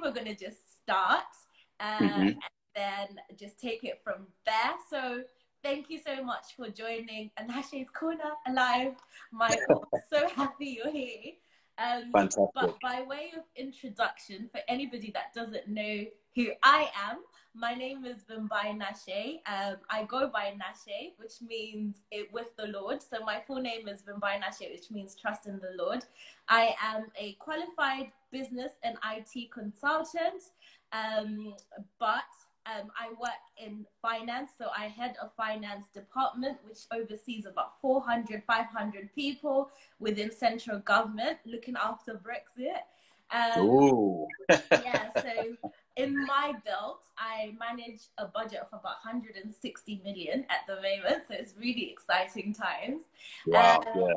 we're going to just start and then just take it from there. So thank you so much for joining Nashe's Corner Alive. Michael, so happy you're here. Fantastic. But by way of introduction, for anybody that doesn't know who I am, my name is Nashe. I go by Nashe, which means it with the Lord. So my full name is Nashe, which means trust in the Lord. I am a qualified business and IT consultant, but I work in finance. So I head a finance department, which oversees about 400, 500 people within central government, looking after Brexit. Yeah, so in my belt, I manage a budget of about 160 million at the moment. So it's really exciting times. Wow, yeah.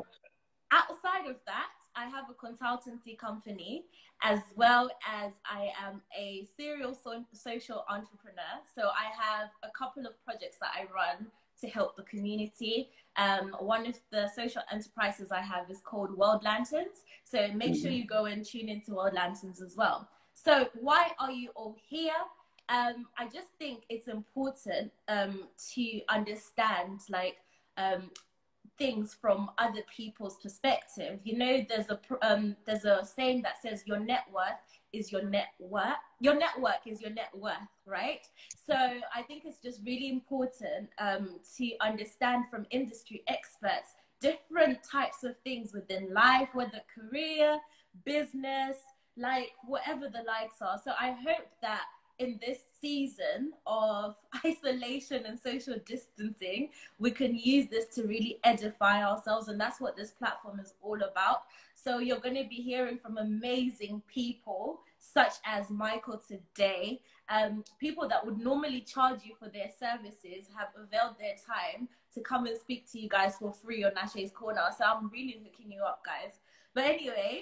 Outside of that, I have a consultancy company, as well as I am a serial social entrepreneur. So I have a couple of projects that I run to help the community. One of the social enterprises I have is called World Lanterns. So make sure you go and tune into World Lanterns as well. So why are you all here? I just think it's important to understand things from other people's perspective. You know, there's a saying that says your net worth is your net worth. Your network is your net worth, right? So I think it's just really important to understand from industry experts different types of things within life, whether career, business, like whatever the likes are. So I hope that in this season of isolation and social distancing, we can use this to really edify ourselves. And that's what this platform is all about. So you're going to be hearing from amazing people, such as Michael today. People that would normally charge you for their services have availed their time to come and speak to you guys for free on Nashe's Corner. So I'm really hooking you up, guys. But anyway,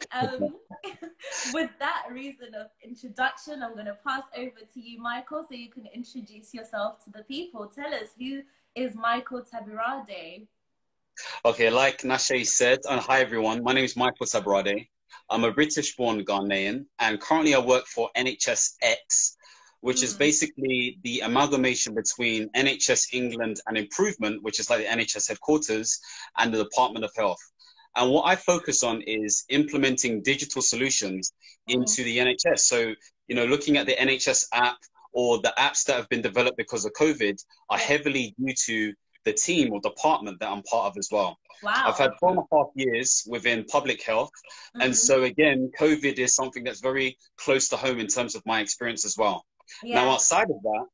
with that reason of introduction, I'm going to pass over to you, Michael, so you can introduce yourself to the people. Tell us, who is Michael Tabirade? Okay, like Nashe said, and hi everyone, my name is Michael Tabirade. I'm a British-born Ghanaian, and currently I work for NHSX, which is basically the amalgamation between NHS England and Improvement, which is like the NHS headquarters, and the Department of Health. And what I focus on is implementing digital solutions into the NHS. So, you know, looking at the NHS app or the apps that have been developed because of COVID are heavily due to the team or department that I'm part of as well. Wow. I've had 4.5 years within public health. And so again, COVID is something that's very close to home in terms of my experience as well. Now, outside of that,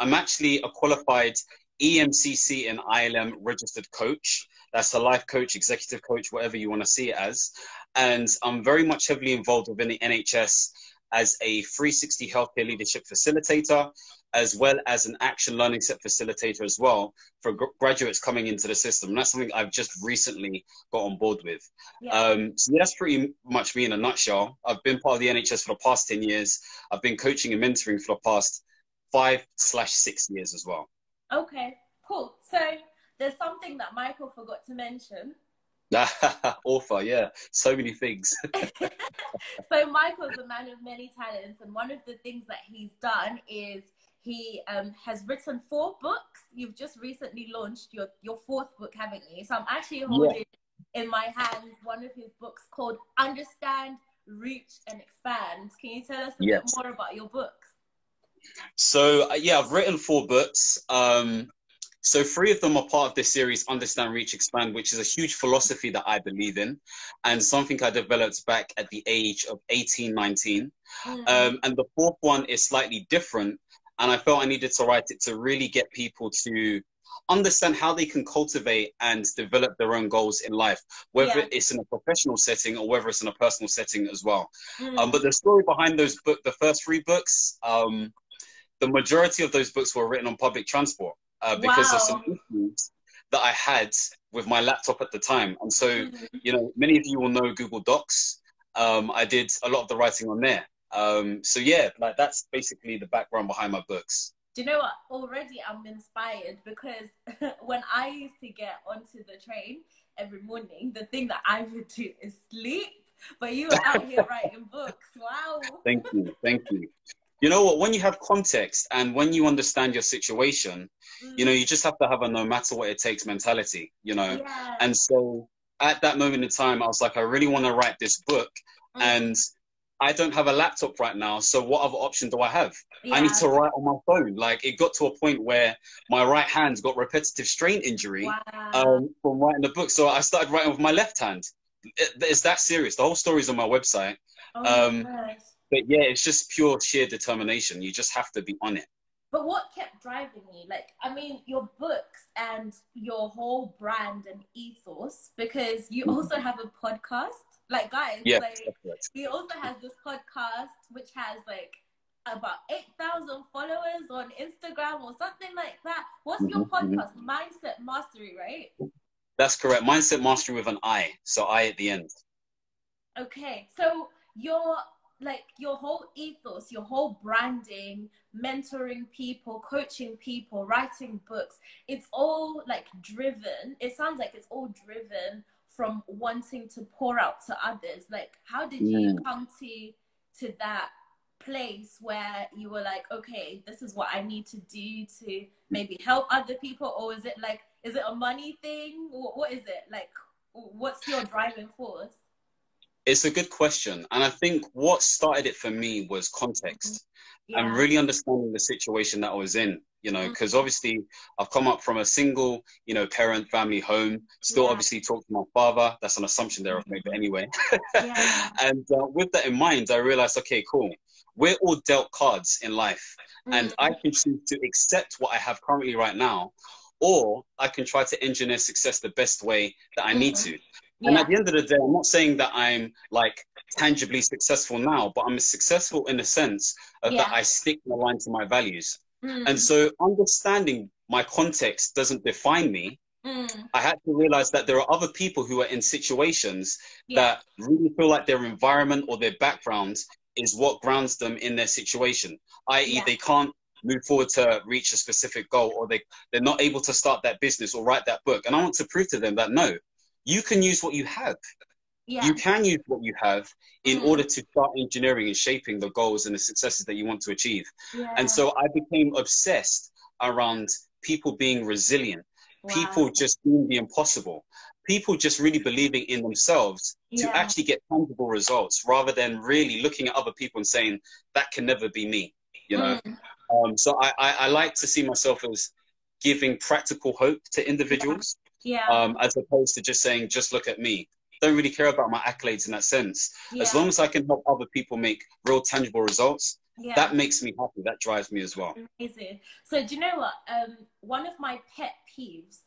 I'm actually a qualified EMCC and ILM registered coach. That's a life coach, executive coach, whatever you want to see it as. And I'm very much heavily involved within the NHS as a 360 healthcare leadership facilitator, as well as an action learning set facilitator as well for graduates coming into the system. And that's something I've just recently got on board with. So that's pretty much me in a nutshell. I've been part of the NHS for the past 10 years. I've been coaching and mentoring for the past 5/6 years as well. Okay, cool. So there's something that Michael forgot to mention. Author, yeah, so many things. So Michael's a man of many talents, and one of the things that he's done is he has written 4 books. You've just recently launched your 4th book, haven't you? So I'm actually holding in my hands one of his books called Understand, Reach and Expand. Can you tell us a bit more about your books? So yeah, I've written 4 books. So 3 of them are part of this series, Understand, Reach, Expand, which is a huge philosophy that I believe in and something I developed back at the age of 18, 19. And the 4th one is slightly different. And I felt I needed to write it to really get people to understand how they can cultivate and develop their own goals in life, whether it's in a professional setting or whether it's in a personal setting as well. But the story behind those books, the first 3 books, the majority of those books were written on public transport. Because of some issues that I had with my laptop at the time. And so, you know, many of you will know Google Docs. I did a lot of the writing on there. So yeah, like that's basically the background behind my books. Do you know what? Already I'm inspired because when I used to get onto the train every morning, the thing that I would do is sleep. but you are out here writing books. Wow. Thank you. Thank you. You know what? When you have context and when you understand your situation, you know, you just have to have a no matter what it takes mentality, you know. Yeah. And so at that moment in time, I was like, I really want to write this book. And I don't have a laptop right now. So what other option do I have? I need to write on my phone. Like, it got to a point where my right hand's got repetitive strain injury from writing the book. So I started writing with my left hand. It's that serious. The whole story's on my website. Oh my gosh. But yeah, it's just pure sheer determination. You just have to be on it. But what kept driving you? Like, I mean, your books and your whole brand and ethos, because you also have a podcast. Like, guys, like, he also has this podcast which has like about 8,000 followers on Instagram or something like that. What's your podcast? Mindset Mastery, right? That's correct. Mindset Mastery with an I. So I at the end. Okay. So your whole ethos, your whole branding, mentoring people, coaching people, writing books, it's all like driven. It sounds like it's all driven from wanting to pour out to others. Like, how did you come to that place where you were like, okay, this is what I need to do to maybe help other people? Or is it a money thing? What is it? Like, what's your driving force? It's a good question. And I think what started it for me was context and really understanding the situation that I was in, you know, because obviously I've come up from a single, you know, parent family home, still obviously talk to my father. That's an assumption there I've made, but anyway. And with that in mind, I realized, okay, cool. We're all dealt cards in life and I can choose to accept what I have currently right now, or I can try to engineer success the best way that I need to. And at the end of the day, I'm not saying that I'm like tangibly successful now, but I'm successful in the sense of that I stick and align to my values. And so understanding my context doesn't define me. I had to realize that there are other people who are in situations that really feel like their environment or their background is what grounds them in their situation, i.e. they can't move forward to reach a specific goal, or they're not able to start that business or write that book. And I want to prove to them that no, you can use what you have. You can use what you have in order to start engineering and shaping the goals and the successes that you want to achieve. And so I became obsessed around people being resilient, people just doing the impossible, people just really believing in themselves to actually get tangible results, rather than really looking at other people and saying, that can never be me, you know? So I like to see myself as giving practical hope to individuals. As opposed to just saying, just look at me. Don't really care about my accolades in that sense. As long as I can help other people make real tangible results, that makes me happy. That drives me as well. Amazing. So do you know what? One of my pet peeves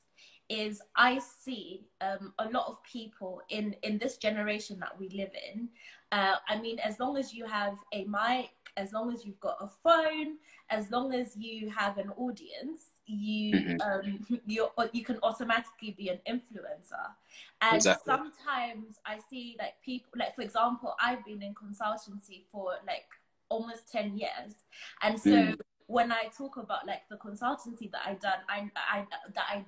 is I see a lot of people in this generation that we live in. I mean, as long as you have a mic, as long as you've got a phone, as long as you have an audience, you can automatically be an influencer. And sometimes I see like people, like for example, I've been in consultancy for like almost 10 years, and so when I talk about like the consultancy that I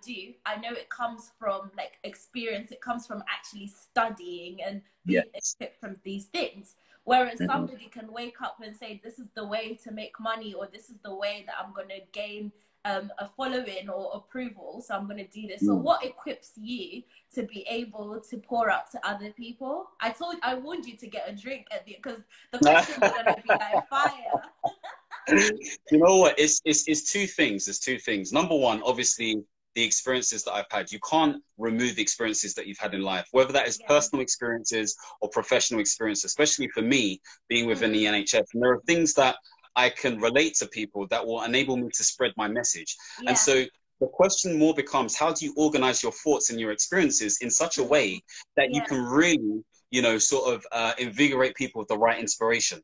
do, I know it comes from like experience. It comes from actually studying and being equipped from these things. Whereas somebody can wake up and say, this is the way to make money, or this is the way that I'm going to gain a following or approval, so I'm going to do this. So what equips you to be able to pour out to other people? I warned you to get a drink at the, because the questions are going to be like fire. You know what? It's two things. There's two things. Number one, obviously, the experiences that I've had. You can't remove the experiences that you've had in life, whether that is personal experiences or professional experience, especially for me being within the NHS. And there are things that I can relate to people that will enable me to spread my message. And so the question more becomes, how do you organize your thoughts and your experiences in such a way that you can really, you know, sort of invigorate people with the right inspiration?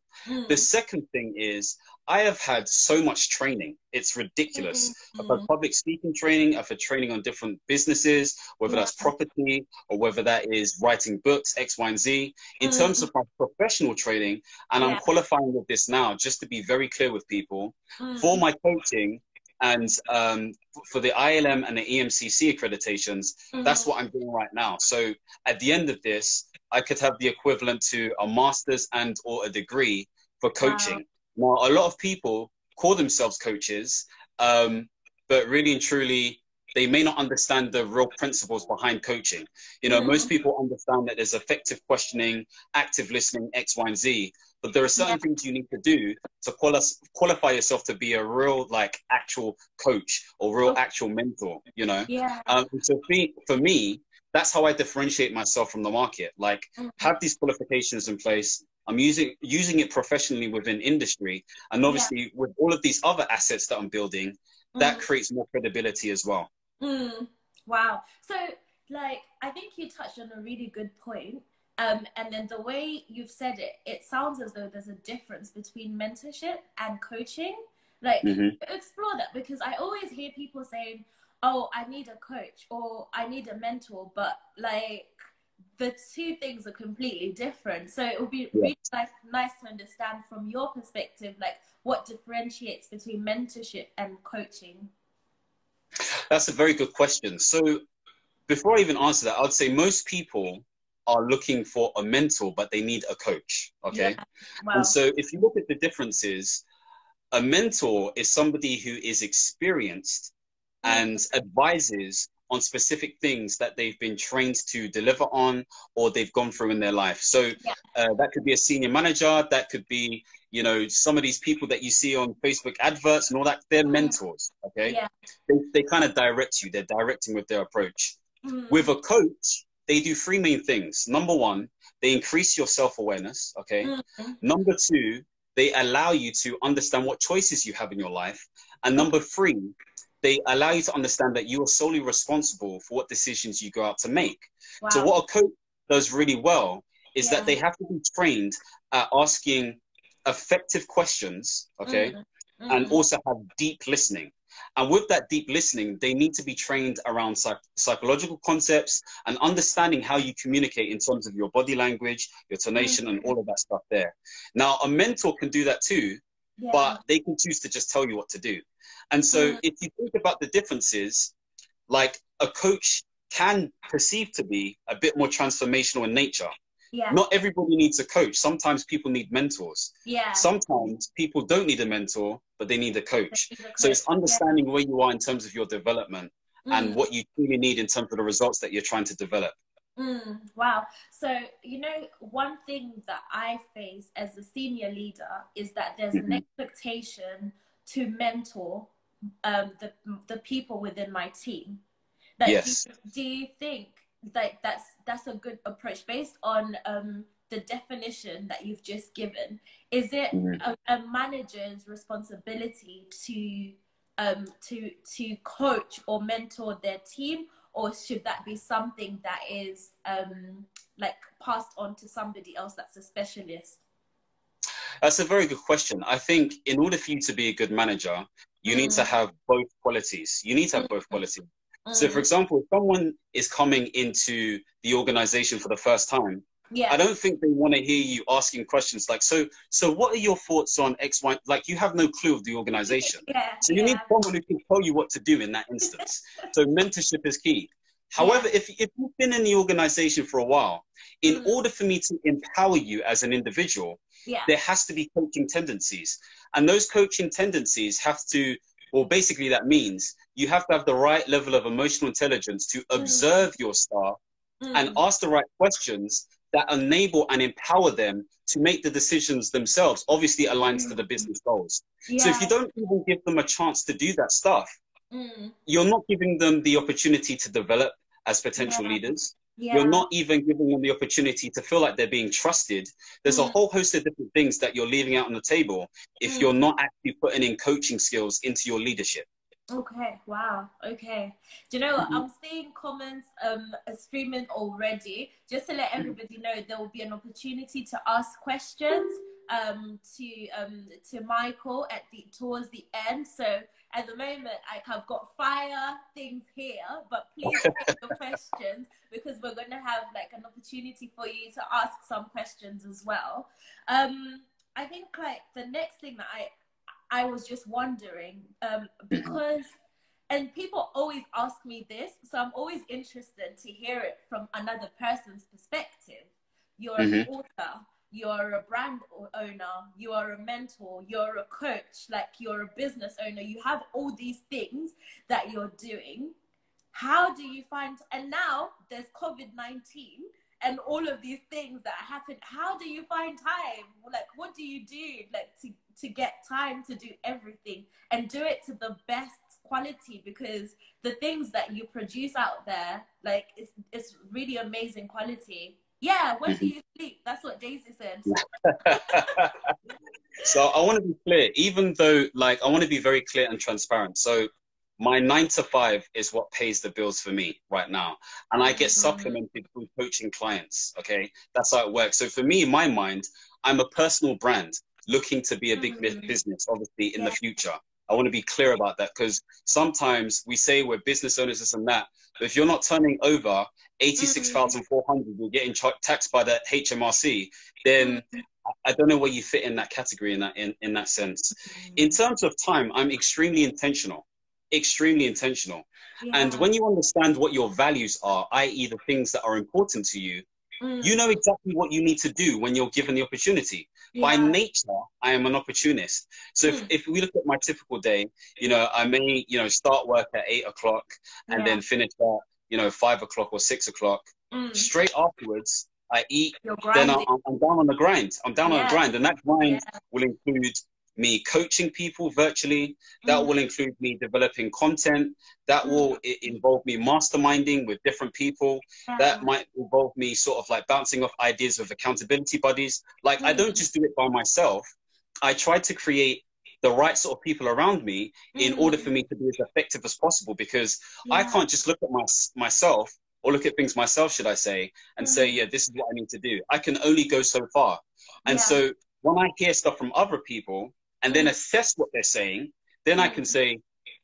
The second thing is, I have had so much training. It's ridiculous. I've had public speaking training. I've had training on different businesses, whether that's property or whether that is writing books, X, Y, and Z. In terms of my professional training, and I'm qualifying with this now, just to be very clear with people, for my coaching and for the ILM and the EMCC accreditations, that's what I'm doing right now. So at the end of this, I could have the equivalent to a master's and or a degree for Wow. coaching. Now, a lot of people call themselves coaches, but really and truly, they may not understand the real principles behind coaching. You know, most Mm, people understand that there's effective questioning, active listening, X, Y, and Z, but there are yeah. certain things you need to do to qualify yourself to be a real, like, actual coach or real Okay. actual mentor, you know? Yeah. And so for me, that's how I differentiate myself from the market. Like, Mm, have these qualifications in place. I'm using it professionally within industry, and yeah. obviously with all of these other assets that I'm building, that Mm, creates more credibility as well. mm. Wow. So, like, I think you touched on a really good point. And then the way you've said it, it sounds as though there's a difference between mentorship and coaching. Like, Hmm. explore that because I always hear people saying, "Oh, I need a coach" or "I need a mentor," but like the two things are completely different. So it would be Yeah, really nice to understand from your perspective, like what differentiates between mentorship and coaching. that's a very good question. So before I even answer that, I would say most people are looking for a mentor, but they need a coach. Yeah. Okay. And Wow. so if you look at the differences, a mentor is somebody who is experienced Mm, and advises on specific things that they've been trained to deliver on or they've gone through in their life. So yeah. that could be a senior manager, that could be, you know, some of these people that you see on Facebook adverts and all that, they're Mm, mentors, okay? yeah. They kind of direct you, they're directing with their approach. With Mm, a coach, they do three main things. Number one, they increase your self-awareness, okay? mm, Number two, they allow you to understand what choices you have in your life. And okay. number three, they allow you to understand that you are solely responsible for what decisions you go out to make. So Wow. what a coach does really well is that Yeah. they have to be trained at asking effective questions, okay, Mm, and mm, also have deep listening. And with that deep listening, they need to be trained around psychological concepts and understanding how you communicate in terms of your body language, your tonation, and mm, all of that stuff there. Now, a mentor can do that too, yeah. but they can choose to just tell you what to do. And so Mm, if you think about the differences, like a coach can perceive to be a bit more transformational in nature. yeah. Not everybody needs a coach. Sometimes people need mentors. Yeah. Sometimes people don't need a mentor, but they need a They coach. need a So it's coach. Yeah. understanding where you are in terms of your development and Mm, what you truly need in terms of the results that you're trying to develop. wow. So, one thing that I face as a senior leader is that there's an Hmm. expectation to mentor the people within my team. Like, Yes. do you think like that's a good approach based on the definition that you've just given? Is it Mhm. a manager's responsibility to coach or mentor their team, or should that be something that is like passed on to somebody else that's a specialist? That's a very good question. I think in order for you to be a good manager, you need to Mm, have both qualities. You need to have mm, both qualities. So, for mm. example, if someone is coming into the organization for the first time, I Yeah, don't think they want to hear you asking questions like, so what are your thoughts on X, Y? Like, you have no clue of the organization. yeah, So you need yeah, someone who can tell you what to do in that instance. So mentorship is key. yeah. However, if you've been in the organization for a while, in Mm, order for me to empower you as an individual, yeah. there has to be coaching tendencies. And those coaching tendencies have to, well, basically, that means you have to have the right level of emotional intelligence to Mm, observe your staff and mm, ask the right questions that enable and empower them to make the decisions themselves, obviously aligned to the mm. business goals. So if you Yeah. don't even give them a chance to do that stuff, Mm, you're not giving them the opportunity to develop as potential yeah. leaders. You're Yeah. not even giving them the opportunity to feel like they're being trusted. There's a Mm, whole host of different things that you're leaving out on the table if you're mm. not actually putting in coaching skills into your leadership. Okay, wow. Okay. Do you know what? Mhm. I'm seeing comments streaming already. Just to let everybody know, there will be an opportunity to ask questions to Michael at the towards the end. So at the moment I've got fire things here, but please take your questions because we're gonna have like an opportunity for you to ask some questions as well. I think like the next thing that I was just wondering, Mhm. because, and people always ask me this, so I'm always interested to hear it from another person's perspective. you're an Mm-hmm. author, you're a brand owner, you are a mentor, you're a coach, like you're a business owner, you have all these things that you're doing. How do you find, and now there's COVID-19 and all of these things that happen. How do you find time? Like, what do you do, like, to get time to do everything and do it to the best quality? Because the things that you produce out there, like, it's really amazing quality. Yeah, when do you sleep? That's what Daisy said. So I want to be clear, even though, like, I want to be very clear and transparent. So my 9 to 5 is what pays the bills for me right now. And I get supplemented through coaching clients. Okay. That's how it works. So for me, in my mind, I'm a personal brand looking to be a big business, obviously, in the future. I want to be clear about that, because sometimes we say we're business owners, this and that. But if you're not turning over 86,400, you're getting taxed by the HMRC, then I don't know where you fit in that category, in that sense. In terms of time, I'm extremely intentional. Extremely intentional. And when you understand what your values are, i.e. the things that are important to you, you know exactly what you need to do when you're given the opportunity. By nature, I am an opportunist. So if we look at my typical day, you know, I may, you know, start work at 8 o'clock and then finish at, you know, 5 o'clock or 6 o'clock. Straight afterwards, I eat, then I'm down on the grind. I'm down on the grind. And that grind will include me coaching people virtually. That will include me developing content. That will involve me masterminding with different people. That might involve me sort of like bouncing off ideas with accountability buddies. Like, I don't just do it by myself. I try to create the right sort of people around me in order for me to be as effective as possible, because I can't just look at myself, or look at things myself, should I say, and say, yeah, this is what I need to do. I can only go so far. And so when I hear stuff from other people and then assess what they're saying, then I can say,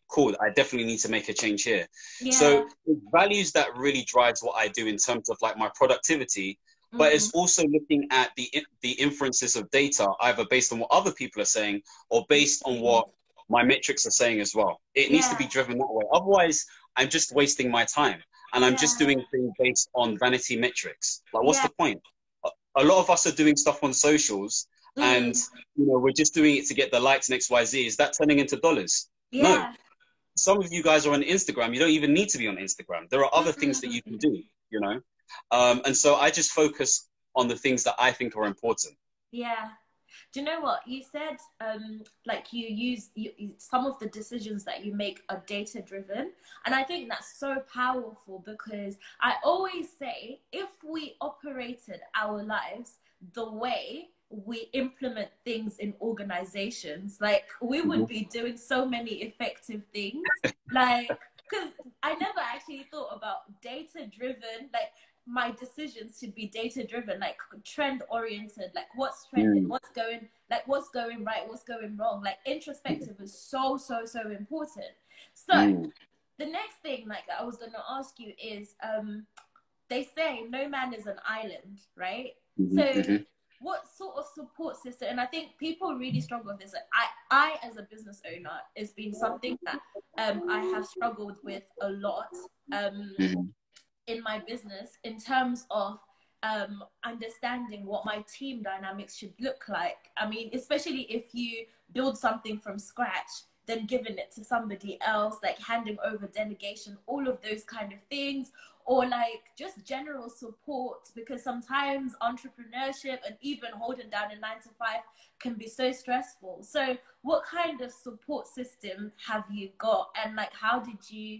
cool, I definitely need to make a change here. So it's values that really drives what I do in terms of like my productivity, but it's also looking at the inferences of data, either based on what other people are saying or based on what my metrics are saying as well. It needs to be driven that way. Otherwise, I'm just wasting my time. And I'm just doing things based on vanity metrics. Like, what's the point? A lot of us are doing stuff on socials, and you know, we're just doing it to get the likes and XYZ. Is that turning into dollars? No. Some of you guys are on Instagram. You don't even need to be on Instagram. There are other things that you can do, you know? And so I just focus on the things that I think are important. Yeah. Do you know what you said? Like, some of the decisions that you make are data driven, and I think that's so powerful, because I always say, if we operated our lives the way we implement things in organizations, like, we would be doing so many effective things. Like, because I never actually thought about data driven, like, my decisions should be data driven, like trend oriented, like what's trending, what's going right, what's going wrong. Like, introspective is so important. So the next thing, like, I was gonna ask you is, they say no man is an island, right? So what sort of support system, and I think people really struggle with this. I as a business owner, it's been something that I have struggled with a lot in my business, in terms of understanding what my team dynamics should look like. I mean, especially if you build something from scratch, then giving it to somebody else, like handing over delegation, all of those kind of things, or like just general support, because sometimes entrepreneurship and even holding down a 9 to 5 can be so stressful. So what kind of support system have you got, and like, how did you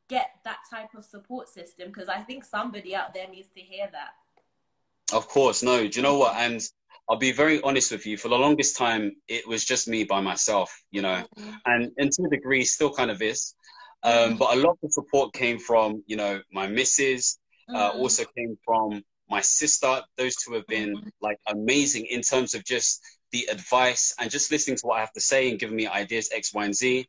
get that type of support system? Because I think somebody out there needs to hear that. Of course. No, do you know what? And I'll be very honest with you, for the longest time, it was just me by myself, you know, and to a degree still kind of is. But a lot of the support came from, you know, my missus, also came from my sister. Those two have been like amazing in terms of just the advice and just listening to what I have to say and giving me ideas X, Y, and Z.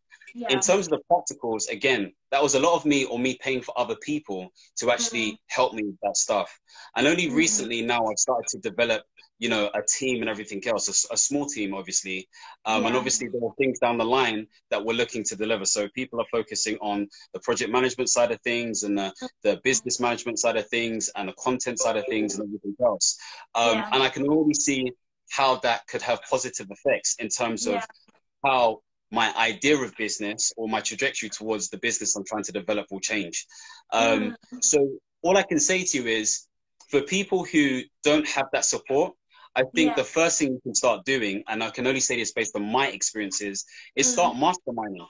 In terms of the practicals, again, that was a lot of me, or me paying for other people to actually help me with that stuff. And only recently now I've started to develop you know, a team and everything else, a small team, obviously. And Yeah. obviously there are things down the line that we're looking to deliver. So people are focusing on the project management side of things and the business management side of things and the content side of things and everything else. Yeah. And I can already see how that could have positive effects in terms Yeah. of how my idea of business or my trajectory towards the business I'm trying to develop will change. Mm. So all I can say to you is, for people who don't have that support, I think Yeah. the first thing you can start doing, and I can only say this based on my experiences, is Mm. start masterminding.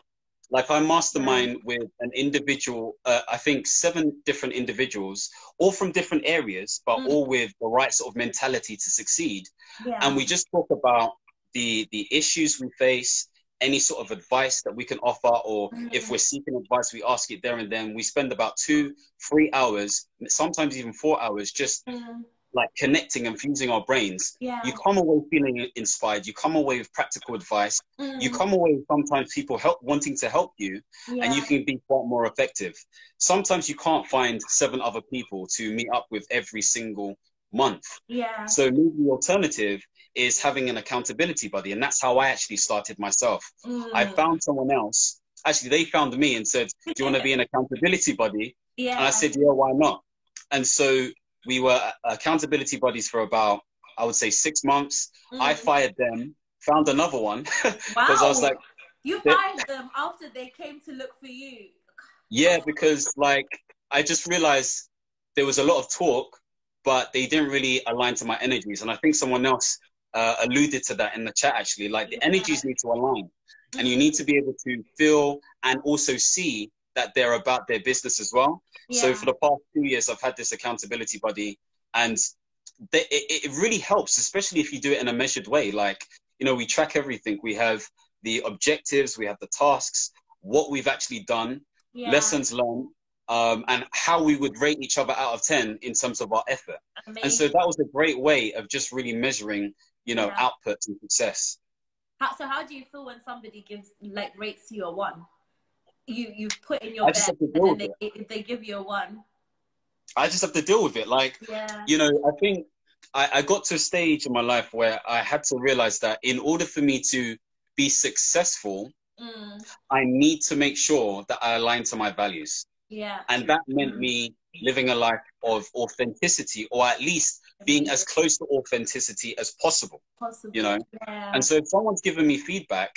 Like I Right. mastermind with an individual, I think 7 different individuals, all from different areas, but Mm. all with the right sort of mentality to succeed. Yeah. And we just talk about the issues we face, any sort of advice that we can offer, or if Mm. we're seeking advice, we ask it there and then. We spend about 2-3 hours, sometimes even 4 hours, just Mm. like connecting and fusing our brains. You Yeah. come away feeling inspired. You come away with practical advice. You Mm. come away with sometimes people wanting to help you, and you Yeah. can be quite more effective. Sometimes you can't find 7 other people to meet up with every single month. Yeah. So maybe the alternative is having an accountability buddy. And that's how I actually started myself. I Mm. found someone else. Actually, they found me and said, do you want to be an accountability buddy? And I Yeah. said, yeah, why not? And so we were accountability buddies for about, I would say, 6 months. I Mm. fired them, found another one because I was Wow. like, You fired them after they came to look for you. yeah, because like I just realized there was a lot of talk, but they didn't really align to my energies. And I think someone else alluded to that in the chat actually. Like the Yeah. energies need to align, and you Mm. need to be able to feel and also see that they're about their business as well. So Yeah. for the past 2 years, I've had this accountability buddy, and it really helps, especially if you do it in a measured way. Like, you know, we track everything. We have the objectives, we have the tasks, what we've actually done, Yeah. lessons learned, and how we would rate each other out of 10 in terms of our effort. And so Amazing. that was a great way of just really measuring, you know, Yeah. output and success. So how do you feel when somebody gives like rates you a 1? You've put in your I just best have to and deal then with it. they give you a 1. I just have to deal with it. Like, Yeah. you know, I think I got to a stage in my life where I had to realize that in order for me to be successful, Mm. I need to make sure that I align to my values. Yeah. And that meant Mm. me living a life of authenticity, or at least being as Amazing. close to authenticity as possible, you Possible. know? And Yeah. so if someone's given me feedback,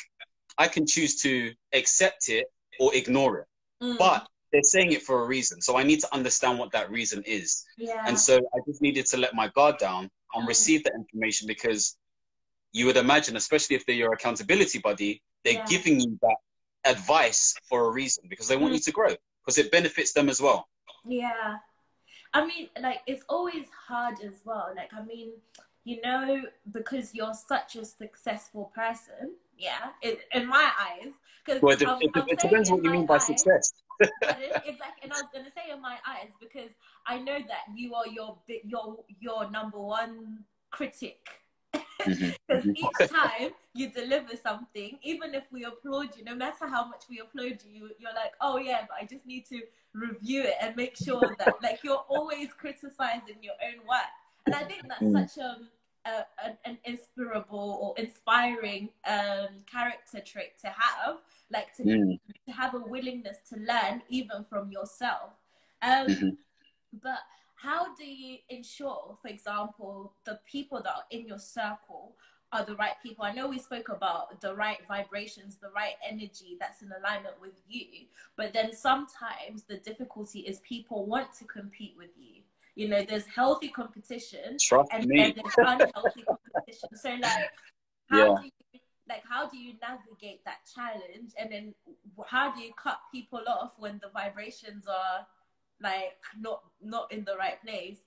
I can choose to accept it or ignore it. Mm. But they're saying it for a reason. So I need to understand what that reason is. And Yeah. so I just needed to let my guard down and Mm. receive that information, because you would imagine, especially if they're your accountability buddy, they're Yeah. giving you that advice for a reason, because they want Mm. you to grow, because it benefits them as well. Yeah. I mean, like, it's always hard as well. Like, I mean, because you're such a successful person, yeah, in my eyes, because Well, I'm it saying depends in what you my mean by eyes, success. pardon, exactly, and I was gonna say in my eyes because I know that you are your number one critic. Mhm, Because mhm. each time you deliver something, even if we applaud you, no matter how much we applaud you, you're like, oh yeah, but I just need to review it and make sure that, like, you're always criticizing your own work. And I think that's Mm, such an inspirable or inspiring character trait to have, like mm, to have a willingness to learn even from yourself. Um, mhm. but how do you ensure, for example, the people that are in your circle are the right people? I know we spoke about the right vibrations, the right energy that's in alignment with you, but then sometimes the difficulty is people want to compete with you. There's healthy competition Trust and then me. there's unhealthy competition. So, like, how Yeah. do you how do you navigate that challenge, and then how do you cut people off when the vibrations are like not in the right place?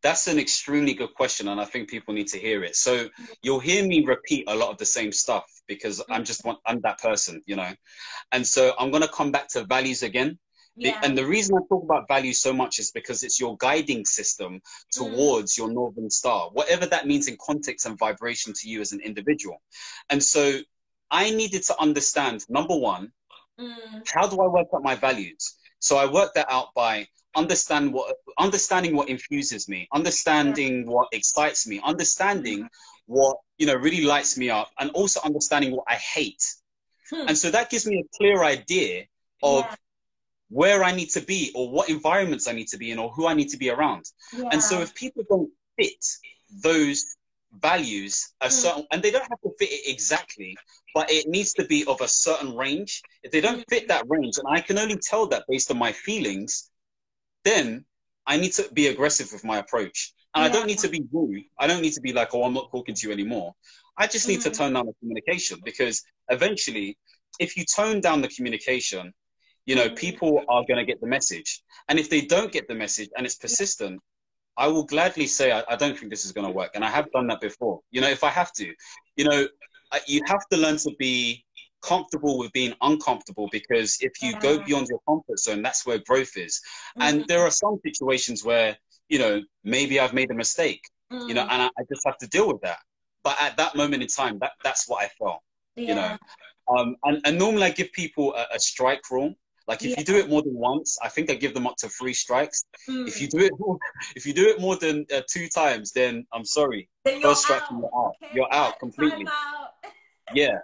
That's an extremely good question, and I think people need to hear it. So you'll hear me repeat a lot of the same stuff because I'm that person, you know. And so I'm going to come back to values again. Yeah. And the reason I talk about values so much is because it's your guiding system towards your Northern Star, whatever that means in context and vibration to you as an individual. And so I needed to understand, number one, how do I work out my values? So I worked that out by understanding what infuses me, understanding what excites me, understanding what, you know, really lights me up, and also understanding what I hate. And so that gives me a clear idea of where I need to be, or what environments I need to be in, or who I need to be around. And so if people don't fit those values, a certain, and they don't have to fit it exactly, but it needs to be of a certain range. If they don't fit that range, and I can only tell that based on my feelings, then I need to be aggressive with my approach. And I don't need to be rude. I don't need to be like, oh, I'm not talking to you anymore. I just need to tone down the communication, because eventually, if you tone down the communication, you know, people are going to get the message. And if they don't get the message and it's persistent, I will gladly say, I don't think this is going to work. And I have done that before, you know, if I have to. You know, you have to learn to be comfortable with being uncomfortable, because if you go beyond your comfort zone, that's where growth is. And there are some situations where, you know, maybe I've made a mistake, you know, and I just have to deal with that. But at that moment in time, that's what I felt, you know. And normally I give people a strike rule. Like if you do it more than once, I think I give them up to 3 strikes. If you do it more than 2 times, then I'm sorry. Then First strike, you're out. Okay, You're out completely. Out. Yeah,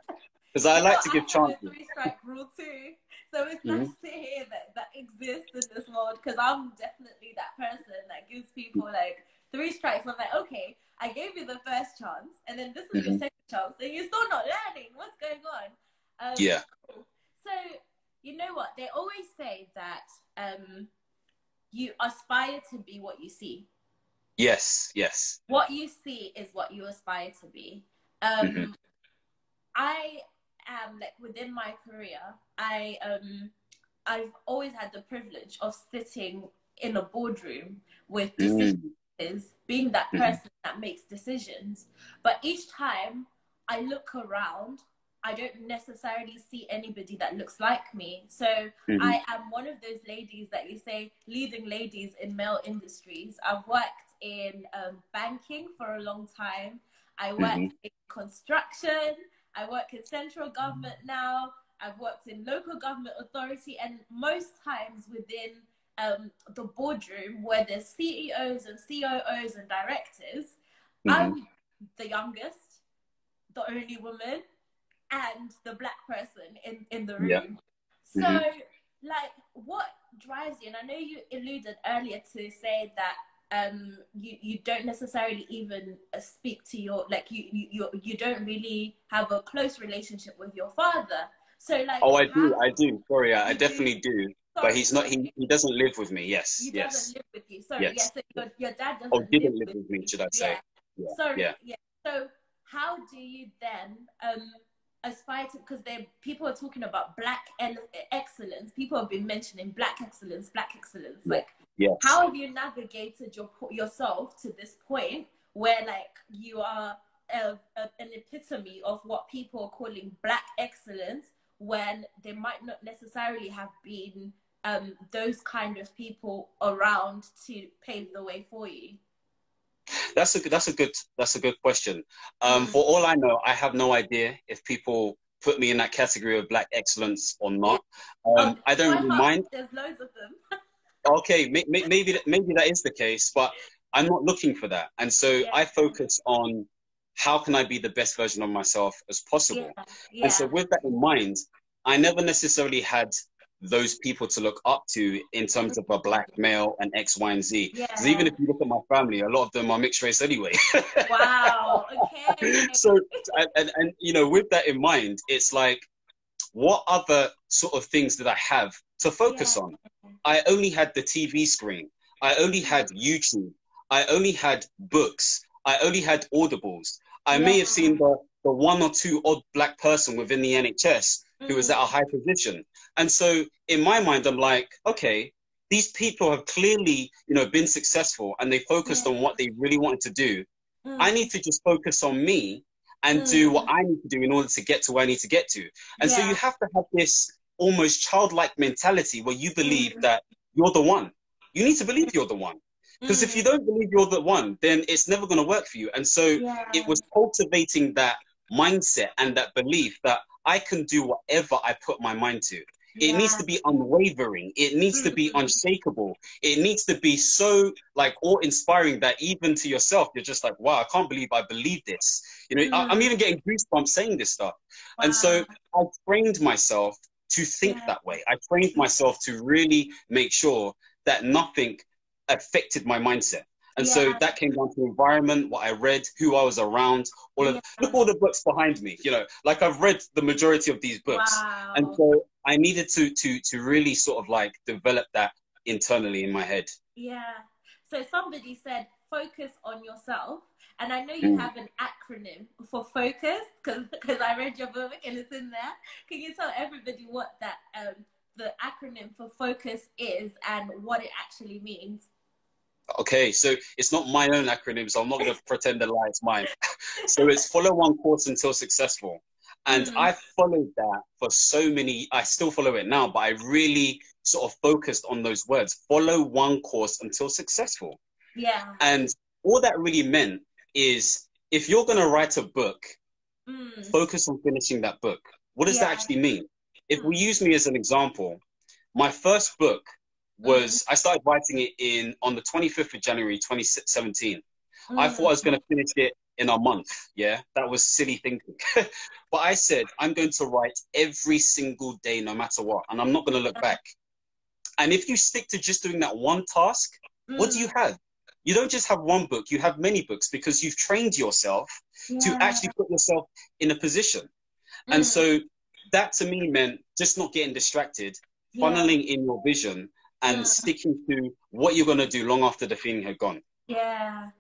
because I like to give chances. The 3-strike rule too. So it's nice to hear that exists in this world, because I'm definitely that person that gives people like 3 strikes. I'm like, okay, I gave you the first chance, and then this is your second chance, and you're still not learning. What's going on? So you know what? They always say that you aspire to be what you see. Yes, yes. What you see is what you aspire to be. I am, like, within my career, I've always had the privilege of sitting in a boardroom with decision makers, being that person that makes decisions. But each time I look around, I don't necessarily see anybody that looks like me. So I am one of those ladies that you say, leading ladies in male industries. I've worked in banking for a long time. I worked in construction. I work in central government now. I've worked in local government authority, and most times within the boardroom where there's CEOs and COOs and directors, I'm the youngest, the only woman, and the black person in the room. So, like, what drives you? And I know you alluded earlier to say that you don't necessarily even speak to your, like, you don't really have a close relationship with your father. So, like, I do. Sorry, I definitely do. But he's not. He doesn't live with me. Yes, he doesn't live with you. Sorry, yes. So your dad doesn't. Oh, didn't live with me, should I say? Sorry. So how do you then aspire to? Because people are talking about black excellence. People have been mentioning black excellence. Like, how have you navigated yourself to this point where, like, you are an epitome of what people are calling black excellence, when there might not necessarily have been those kind of people around to pave the way for you? That's a good question. For all I know, I have no idea if people put me in that category of black excellence or not. I don't really mind. There's loads of them. Okay, maybe that is the case, but I'm not looking for that. And so I focus on how can I be the best version of myself as possible. And so with that in mind, I never necessarily had those people to look up to in terms of a black male and X, Y, and Z. Because even if you look at my family, a lot of them are mixed race anyway. Wow, okay. So, and you know, with that in mind, it's like, what other sort of things did I have to focus on? I only had the TV screen. I only had YouTube. I only had books. I only had audibles. I may have seen the 1 or 2 odd black person within the NHS who was at a high position. And so in my mind, I'm like, okay, these people have clearly, you know, been successful, and they focused on what they really wanted to do. I need to just focus on me and do what I need to do in order to get to where I need to get to. And so you have to have this almost childlike mentality where you believe that you're the one. You need to believe you're the one. Because if you don't believe you're the one, then it's never going to work for you. And so it was cultivating that mindset and that belief that I can do whatever I put my mind to. It needs Yeah. to be unwavering. It needs to be Mm. unshakable. It needs to be so like awe-inspiring that even to yourself, you're just like, wow, I can't believe I believe this. You know, I'm Mm. even getting goosebumps saying this stuff. And so Wow. I trained myself to think Yeah. that way. I trained myself to really make sure that nothing affected my mindset. And so Yeah. that came down to environment, what I read, who I was around, all of Yeah. look all the books behind me, you know, like I've read the majority of these books. And Wow. so I needed to really sort of like develop that internally in my head. Yeah. So somebody said focus on yourself. And I know you Mm. have an acronym for focus because I read your book and it's in there. Can you tell everybody what that the acronym for focus is and what it actually means? Okay, so it's not my own acronym, so I'm not going to pretend that lie it's mine. So it's follow one course until successful. And Mm. I followed that for so many, I still follow it now, but I really sort of focused on those words, follow one course until successful. Yeah. And all that really meant is if you're going to write a book, Mm. focus on finishing that book. What does that Yeah. actually mean? If Mm. we use me as an example, my first book Mm. was, I started writing it on the 25th of January, 2017. I thought I Mm. was going to finish it in a month. Yeah, that was silly thinking. But I said, I'm going to write every single day, no matter what, and I'm not going to look back. And if you stick to just doing that one task, what do Mm. you have? You don't just have one book, you have many books because you've trained yourself to Yeah. actually put yourself in a position. And Mm. so that to me meant just not getting distracted, Yeah. funneling in your vision and Mm. sticking to what you're going to do long after the feeling had gone. Yeah.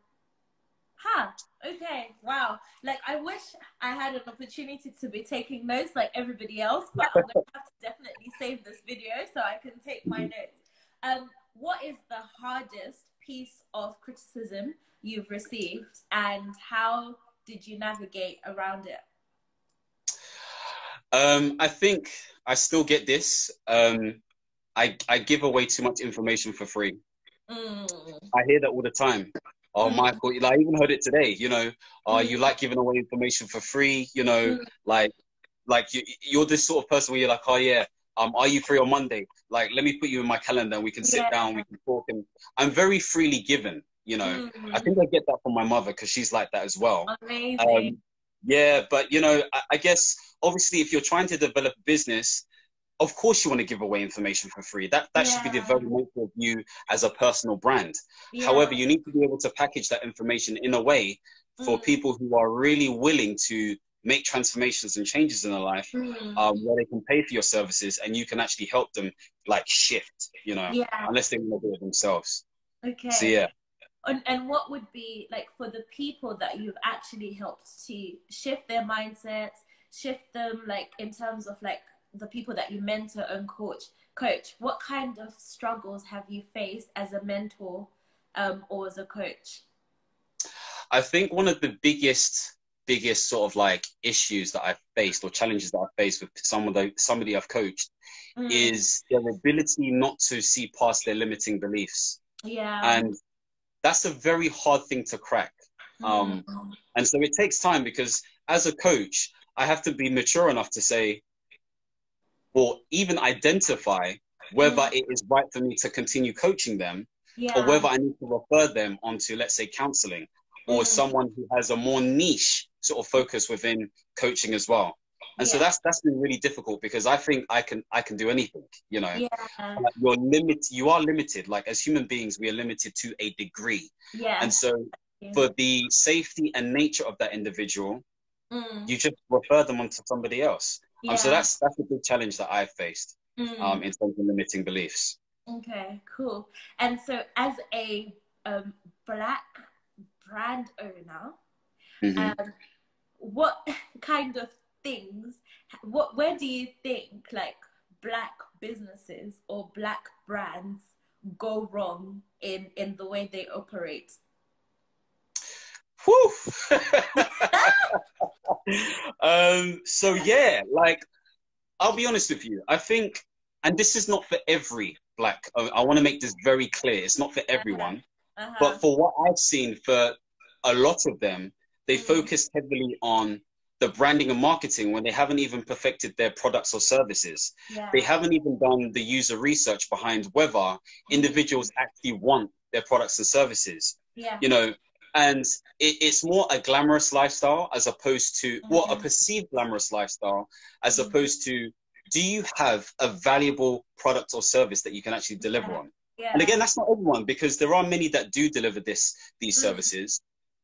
Huh. Okay. Wow. Like I wish I had an opportunity to be taking notes like everybody else, but I'm gonna have to definitely save this video so I can take my notes. What is the hardest piece of criticism you've received, and how did you navigate around it? I think I still get this. I give away too much information for free. Mm. I hear that all the time. Oh, Mm. Michael, like, I even heard it today, you know, you Mm. like giving away information for free, you know, Mm. like, you're this sort of person where you're like, oh yeah, are you free on Monday? Like, let me put you in my calendar and we can sit Yeah. down, we can talk. And I'm very freely given, you know. I Mm. think I get that from my mother because she's like that as well. Amazing. Um, yeah, but you know, I guess obviously if you're trying to develop a business, of course you want to give away information for free. That should be the Yeah. very nature of you as a personal brand. However, Yeah. you need to be able to package that information in a way for Mm. people who are really willing to make transformations and changes in their life, Mm. where they can pay for your services and you can actually help them like shift, you know, Yeah. unless they want to do it themselves. So Okay. yeah. And what would be like for the people that you've actually helped to shift their mindsets, shift them like in terms of like the people that you mentor and coach, what kind of struggles have you faced as a mentor or as a coach? I think one of the biggest sort of like issues that I've faced or challenges that I've faced with somebody I've coached Mm. is their ability not to see past their limiting beliefs. Yeah. And that's a very hard thing to crack. Um, Mm. and so it takes time because as a coach, I have to be mature enough to say, or even identify whether Mm. it is right for me to continue coaching them or Yeah. whether I need to refer them onto, let's say, counseling or Mm. someone who has a more niche sort of focus within coaching as well. And so Yeah. that's been really difficult because I think I can do anything, you know. Yeah. You are limited. Like as human beings, we are limited to a degree. And Yes. so for the safety and nature of that individual, Mm. you just refer them onto somebody else. So Yeah. that's a big challenge that I've faced Mm. in terms of limiting beliefs. Okay, cool. And so, as a black brand owner, Hmm. um, what kind of things, where do you think like black businesses or black brands go wrong in the way they operate? Whew. So yeah, like I'll be honest with you. I think, and this is not for every black. I want to make this very clear. It's not for Uh-huh. everyone, Uh-huh. but for what I've seen, for a lot of them, they Mm. focus heavily on the branding and marketing when they haven't even perfected their products or services. Yeah. They haven't even done the user research behind whether individuals actually want their products and services. Yeah. You know, and it's more a glamorous lifestyle as opposed to, well, a perceived glamorous lifestyle as opposed to, do you have a valuable product or service that you can actually deliver on? Yeah. And again, that's not everyone, because there are many that do deliver these services.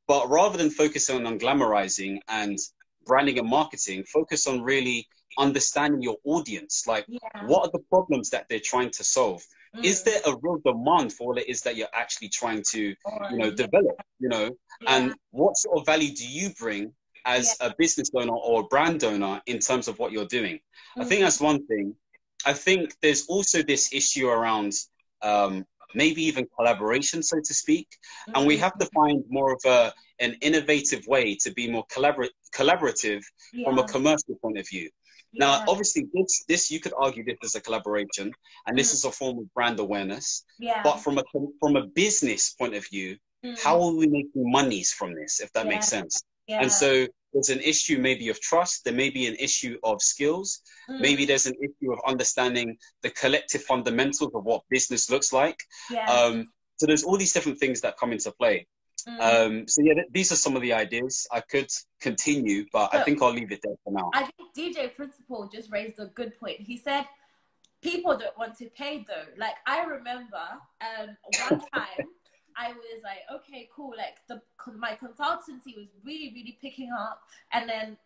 But rather than focusing on glamorizing and branding and marketing, focus on really understanding your audience. Like, what are the problems that they're trying to solve? Is there a real demand for what it is that you're actually trying to, you know, develop, you know? And what sort of value do you bring as a business owner or a brand owner in terms of what you're doing? I think that's one thing. I think there's also this issue around maybe even collaboration, so to speak. And we have to find more of an innovative way to be more collaborative from a commercial point of view. Now, obviously, this you could argue this is a collaboration, and this is a form of brand awareness. But from a business point of view, how are we making monies from this, if that makes sense? And so there's an issue maybe of trust. There may be an issue of skills. Maybe there's an issue of understanding the collective fundamentals of what business looks like. So there's all these different things that come into play. So yeah, these are some of the ideas. I could continue, but I think I'll leave it there for now. I think DJ Principal just raised a good point. He said, people don't want to pay though. Like, I remember one time I was like, okay, cool. Like, my consultancy was really, really picking up, and then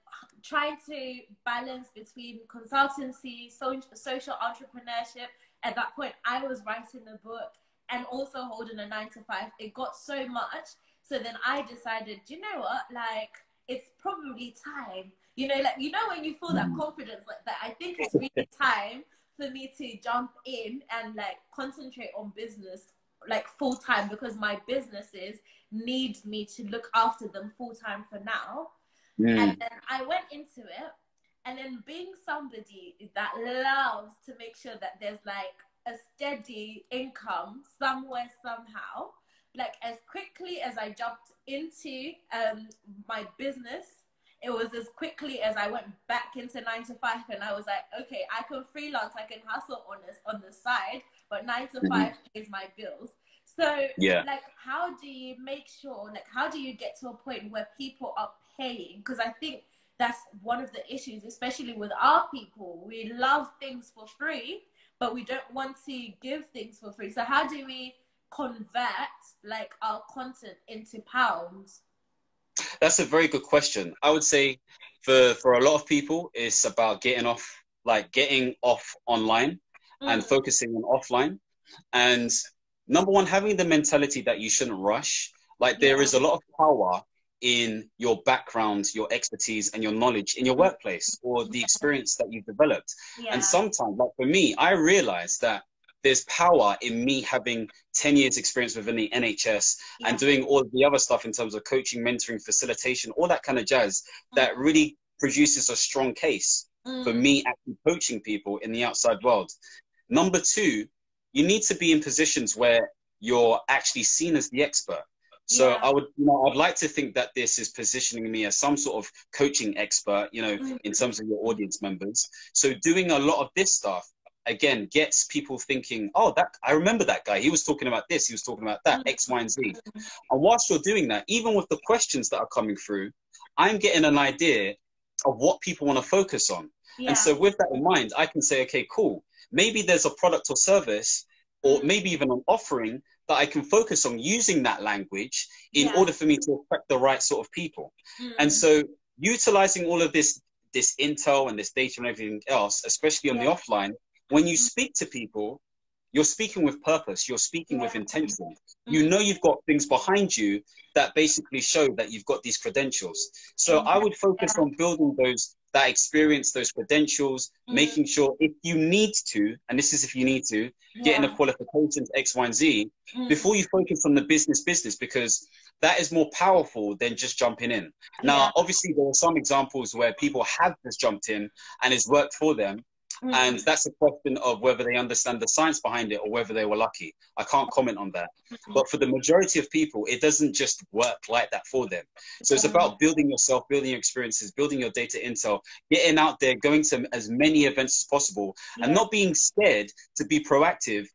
trying to balance between consultancy, social entrepreneurship. At that point, I was writing a book and also holding a 9-to-5. It got so much. So then I decided, you know what? Like, it's probably time. You know, like, you know, when you feel that confidence like that, I think it's really time for me to jump in and like concentrate on business like full time, because my businesses need me to look after them full time for now. And then I went into it, and then being somebody that loves to make sure that there's like a steady income somewhere, somehow, like as quickly as I jumped into my business, it was as quickly as I went back into 9-to-5, and I was like, okay, I can freelance, I can hustle on this on the side, but 9-to-5 pays my bills. So like, how do you make sure, like, how do you get to a point where people are paying? Because I think that's one of the issues, especially with our people. We love things for free, but we don't want to give things for free. So how do we convert like our content into pounds? That's a very good question. I would say for a lot of people, it's about getting off online and focusing on offline. And number one, having the mentality that you shouldn't rush. Like, there is a lot of power in your background, your expertise, and your knowledge in your workplace, or the experience that you've developed. And sometimes, like for me, I realized that there's power in me having 10 years experience within the NHS and doing all of the other stuff in terms of coaching, mentoring, facilitation, all that kind of jazz, that really produces a strong case for me actually coaching people in the outside world. Number two, you need to be in positions where you're actually seen as the expert. So I'd like to think that this is positioning me as some sort of coaching expert, you know, in terms of your audience members. So doing a lot of this stuff, again, gets people thinking, oh, I remember that guy. He was talking about this. He was talking about that, X, Y, and Z. And whilst you're doing that, even with the questions that are coming through, I'm getting an idea of what people want to focus on. And so with that in mind, I can say, okay, cool. Maybe there's a product or service, or maybe even an offering that I can focus on using that language in order for me to attract the right sort of people. And so utilizing all of this intel and this data and everything else, especially on the offline, when you speak to people, you're speaking with purpose, you're speaking with intention. You know you've got things behind you that basically show that you've got these credentials. So I would focus on building that experience, those credentials, making sure if you need to, and this is if you need to, getting the qualifications X, Y, and Z, before you focus on the business, because that is more powerful than just jumping in. Now, obviously, there are some examples where people have just jumped in and it's worked for them. And that's a question of whether they understand the science behind it or whether they were lucky. I can't comment on that. But for the majority of people, it doesn't just work like that for them. So it's about building yourself, building your experiences, building your data intel, getting out there, going to as many events as possible, and not being scared to be proactive,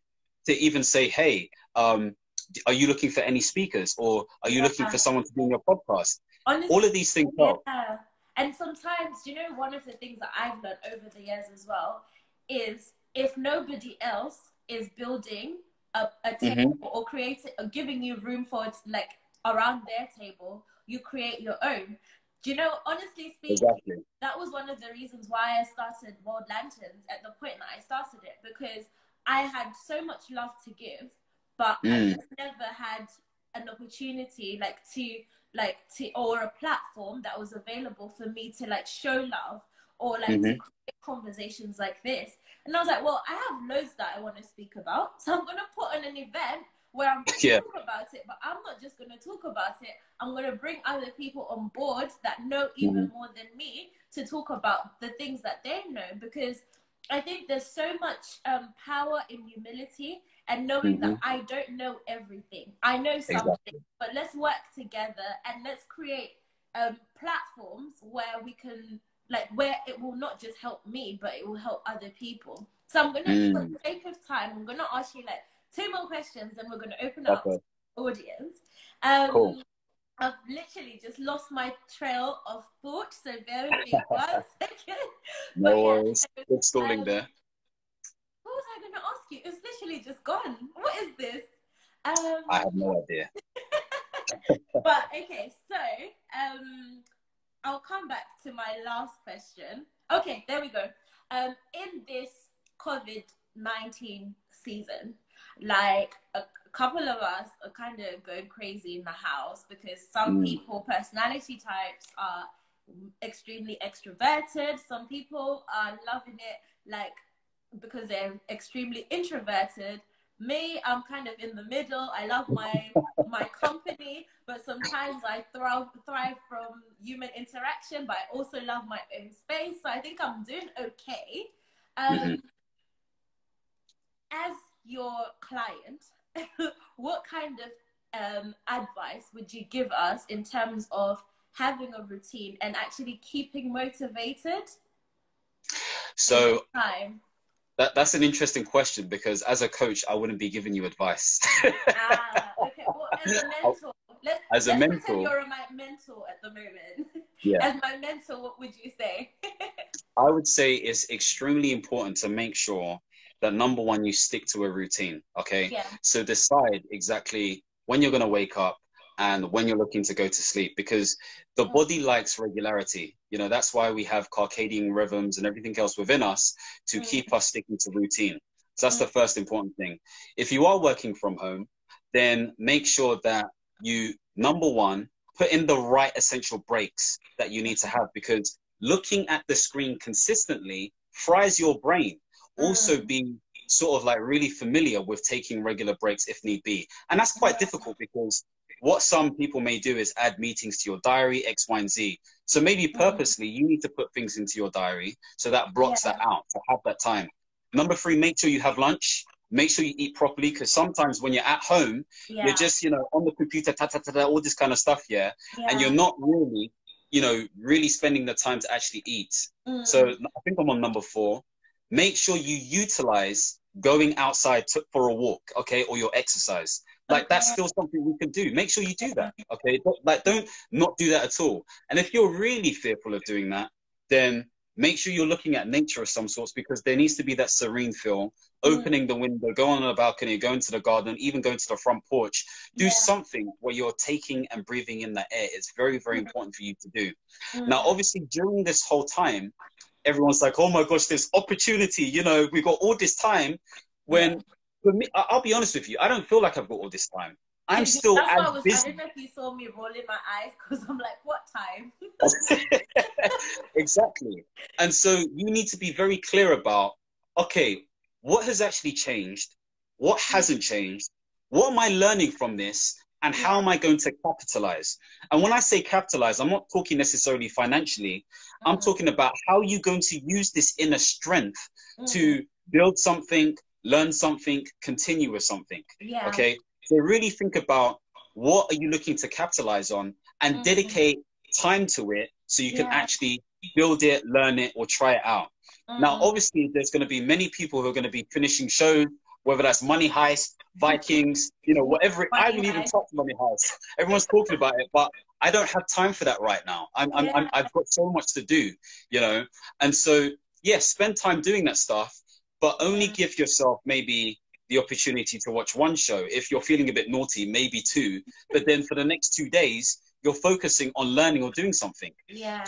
to even say, hey, are you looking for any speakers, or are you looking for someone to be on your podcast? Honestly, all of these things help. And sometimes, you know, one of the things that I've learned over the years as well is if nobody else is building a table or creating or giving you room for it, like around their table, you create your own. Do you know, honestly speaking, that was one of the reasons why I started World Lanterns at the point that I started it, because I had so much love to give, but I just never had an opportunity or a platform that was available for me to like show love or like to create conversations like this. And I was like, well, I have loads that I want to speak about, so I'm going to put on an event where I'm going to talk about it, but I'm not just going to talk about it. I'm going to bring other people on board that know even more than me to talk about the things that they know, because I think there's so much power in humility and knowing that I don't know everything. I know something, but let's work together and let's create platforms where we can, like, where it will not just help me, but it will help other people. So I'm going to, for the sake of time, I'm going to ask you like 2 more questions, and we're going to open up to the audience. Cool. I've literally just lost my trail of thought, so bear with me 1 second. No worries. Good stalling there. What was I going to ask you? It's literally just gone. What is this? I have no idea. But okay, so I'll come back to my last question. Okay, there we go. In this COVID-19 season, like a couple of us are kind of going crazy in the house because some people, personality types, are extremely extroverted. Some people are loving it like because they're extremely introverted. Me, I'm kind of in the middle. I love my company, but sometimes I thrive from human interaction, but I also love my own space. So I think I'm doing okay. As your client, what kind of advice would you give us in terms of having a routine and actually keeping motivated? So that's an interesting question, because as a coach, I wouldn't be giving you advice. Okay. Well, as a mentor, let's pretend you're my mentor at the moment. Yeah. As my mentor, what would you say? I would say it's extremely important to make sure that, number one, you stick to a routine. Okay. Yeah. So decide exactly when you're going to wake up and when you're looking to go to sleep, because the body likes regularity. You know, that's why we have circadian rhythms and everything else within us to keep us sticking to routine. So that's the first important thing. If you are working from home, then make sure that you, number one, put in the right essential breaks that you need to have, because looking at the screen consistently fries your brain. Also be sort of like really familiar with taking regular breaks if need be. And that's quite difficult, because what some people may do is add meetings to your diary, X, Y, and Z. So maybe purposely you need to put things into your diary so that blocks that out, to have that time. Number 3, make sure you have lunch. Make sure you eat properly, because sometimes when you're at home, you're just, you know, on the computer, all this kind of stuff, and you're not really, you know, really spending the time to actually eat. So I think I'm on number 4. Make sure you utilize going outside for a walk, okay, or your exercise. Like, that's still something we can do. Make sure you do that, okay? Don't not do that at all. And if you're really fearful of doing that, then make sure you're looking at nature of some sorts, because there needs to be that serene feel. Opening the window, go on a balcony, go into the garden, even go into the front porch. Do something where you're taking and breathing in that air. It's very, very important for you to do. Now, obviously, during this whole time, everyone's like, oh my gosh, there's opportunity. You know, we've got all this time. When, for me, I'll be honest with you, I don't feel like I've got all this time. I'm still That's why I don't know if you saw me rolling my eyes, because I'm like, what time? Exactly. And so you need to be very clear about, okay, what has actually changed? What hasn't changed? What am I learning from this? and how am I going to capitalize? And when I say capitalize, I'm not talking necessarily financially. I'm talking about how you're going to use this inner strength to build something, learn something, continue with something. Okay. So really think about what are you looking to capitalize on and dedicate time to it so you can actually build it, learn it, or try it out. Now, obviously, there's going to be many people who are going to be finishing shows, whether that's Money Heist, Vikings, you know, whatever. I haven't even touched Money Heist. Everyone's talking about it, but I don't have time for that right now. I've got so much to do, you know. And so, yes, spend time doing that stuff, but only give yourself maybe the opportunity to watch one show. If you're feeling a bit naughty, maybe two. But then for the next 2 days, you're focusing on learning or doing something.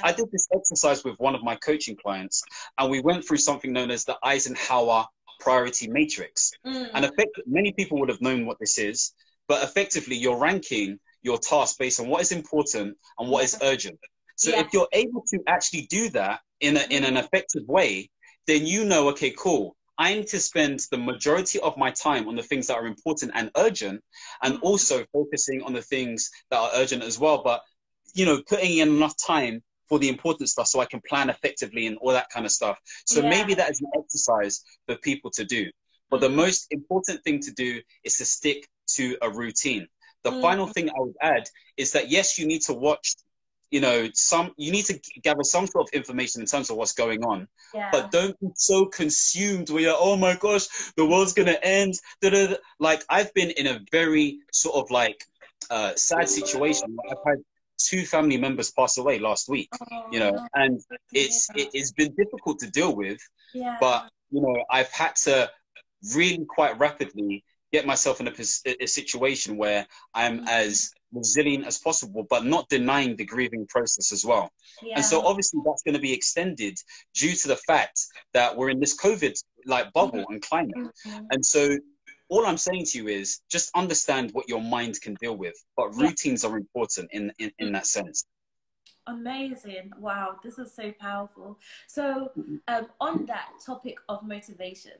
I did this exercise with one of my coaching clients, and we went through something known as the Eisenhower priority matrix. And many people would have known what this is, but effectively you're ranking your tasks based on what is important and what is urgent. So if you're able to actually do that in an effective way, then you know, okay, cool. I need to spend the majority of my time on the things that are important and urgent, and also focusing on the things that are urgent as well. But, you know, putting in enough time for the important stuff so I can plan effectively and all that kind of stuff. So maybe that is an exercise for people to do. But the most important thing to do is to stick to a routine. The final thing I would add is that, yes, you need to watch, you know, you need to gather some sort of information in terms of what's going on, but don't be so consumed where you're, oh my gosh, the world's going to end. Like, I've been in a very sort of like sad situation. I've had 2 family members pass away last week, you know, and it's been difficult to deal with, but, you know, I've had to really quite rapidly get myself in a situation where I'm as resilient as possible, but not denying the grieving process as well. And so obviously that's going to be extended due to the fact that we're in this COVID like bubble and climate. And so all I'm saying to you is just understand what your mind can deal with, but routines are important in that sense. Amazing. Wow, this is so powerful. So on that topic of motivation,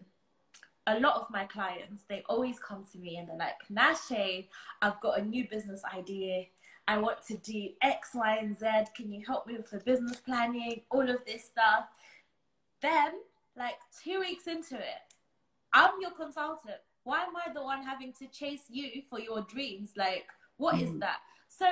a lot of my clients, they always come to me and they're like, Nashe, I've got a new business idea. I want to do X, Y, and Z. Can you help me with the business planning, all of this stuff? Then, like 2 weeks into it, I'm your consultant. Why am I the one having to chase you for your dreams? Like, what is that? So